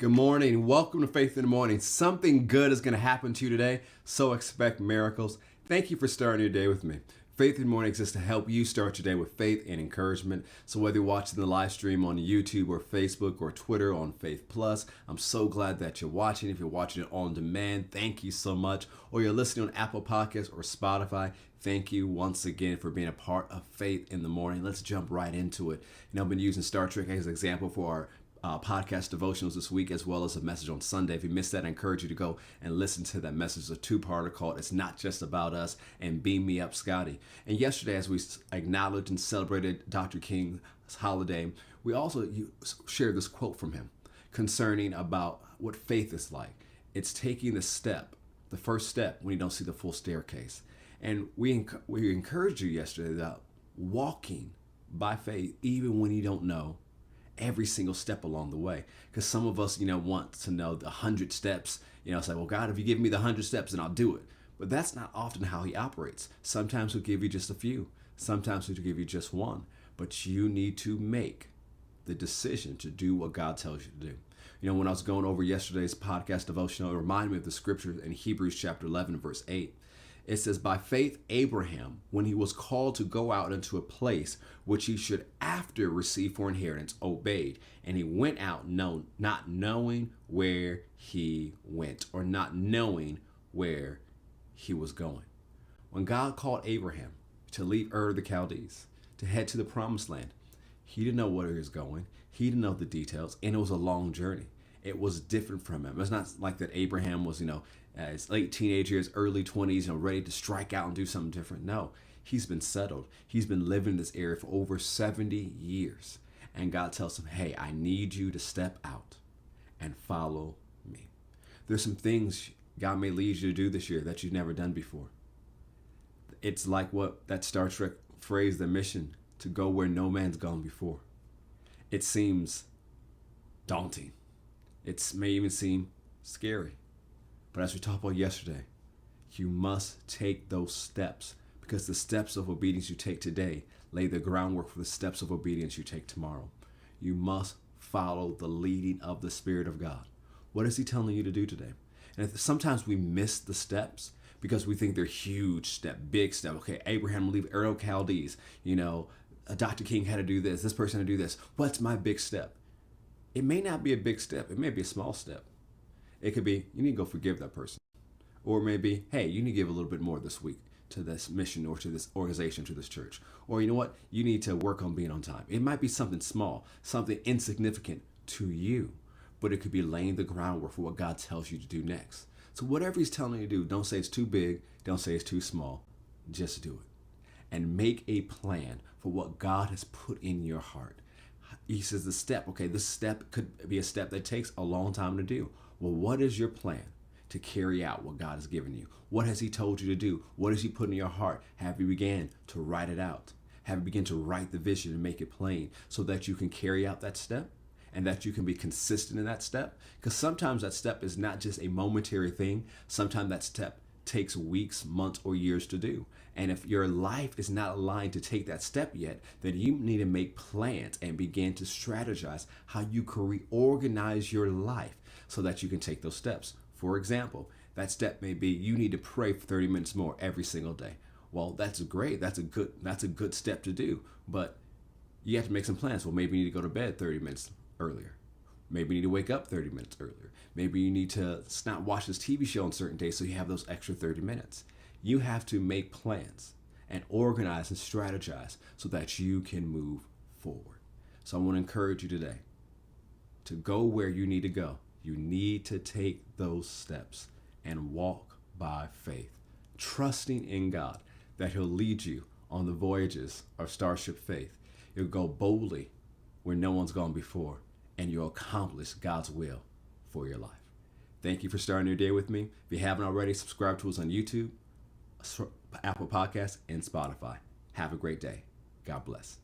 Good morning. Welcome to Faith in the Morning. Something good is going to happen to you today, so expect miracles. Thank you for starting your day with me. Faith in the Morning exists to help you start your day with faith and encouragement. So whether you're watching the live stream on YouTube or Facebook or Twitter on Faith Plus, I'm so glad that you're watching. If you're watching it on demand, thank you so much. Or you're listening on Apple Podcasts or Spotify, thank you once again for being a part of Faith in the Morning. Let's jump right into it. I've been using Star Trek as an example for our podcast devotionals this week, as well as a message on Sunday. If you missed that, I encourage you to go and listen to that message. It's a two-parter called It's Not Just About Us and Beam Me Up, Scotty. And yesterday, as we acknowledged and celebrated Dr. King's holiday, we also shared this quote from him concerning about what faith is like. It's taking the first step when you don't see the full staircase. And we encouraged you yesterday that walking by faith, even when you don't know every single step along the way, because some of us want to know the 100 steps. Say, well, God, if you give me the 100 steps, then I'll do it. But that's not often how he operates. Sometimes he'll give you just a few, sometimes he'll give you just one, but you need to make the decision to do what God tells you to do. When I was going over yesterday's podcast devotional, it reminded me of the scripture in Hebrews chapter 11 verse 8. It says, by faith, Abraham, when he was called to go out into a place which he should after receive for inheritance, obeyed. And he went out not knowing where he went, or not knowing where he was going. When God called Abraham to leave Ur of the Chaldees, to head to the promised land, he didn't know where he was going. He didn't know the details, and it was a long journey. It was different from him. It's not like that Abraham was, his late teenage years, early 20s, ready to strike out and do something different. No, he's been settled. He's been living in this area for over 70 years. And God tells him, hey, I need you to step out and follow me. There's some things God may lead you to do this year that you've never done before. It's like what that Star Trek phrase, the mission, to go where no man's gone before. It seems daunting. It may even seem scary. But as we talked about yesterday, you must take those steps, because the steps of obedience you take today lay the groundwork for the steps of obedience you take tomorrow. You must follow the leading of the Spirit of God. What is he telling you to do today? And sometimes we miss the steps because we think they're huge step, big step. Okay, Abraham leave Ur of Chaldees. Dr. King had to do this person had to do this. What's my big step? It may not be a big step. It may be a small step. It could be, you need to go forgive that person. Or maybe, hey, you need to give a little bit more this week to this mission or to this organization, to this church. Or you know what? You need to work on being on time. It might be something small, something insignificant to you, but it could be laying the groundwork for what God tells you to do next. So whatever he's telling you to do, don't say it's too big. Don't say it's too small. Just do it. And make a plan for what God has put in your heart. He says this step could be a step that takes a long time to do. Well, what is your plan to carry out what God has given you? What has he told you to do? What has he put in your heart? Have you began to write it out? Have you begun to write the vision and make it plain so that you can carry out that step and that you can be consistent in that step? Because sometimes that step is not just a momentary thing. Sometimes that step takes weeks, months, or years to do. And if your life is not aligned to take that step yet, then you need to make plans and begin to strategize how you can reorganize your life so that you can take those steps. For example, that step may be you need to pray for 30 minutes more every single day. Well, that's great. That's a good step to do. But you have to make some plans. Well, maybe you need to go to bed 30 minutes earlier. Maybe you need to wake up 30 minutes earlier. Maybe you need to not watch this TV show on certain days so you have those extra 30 minutes. You have to make plans and organize and strategize so that you can move forward. So I want to encourage you today to go where you need to go. You need to take those steps and walk by faith, trusting in God that he'll lead you on the voyages of Starship Faith. You'll go boldly where no one's gone before, and you'll accomplish God's will for your life. Thank you for starting your day with me. If you haven't already, subscribe to us on YouTube, Apple Podcasts, and Spotify. Have a great day. God bless.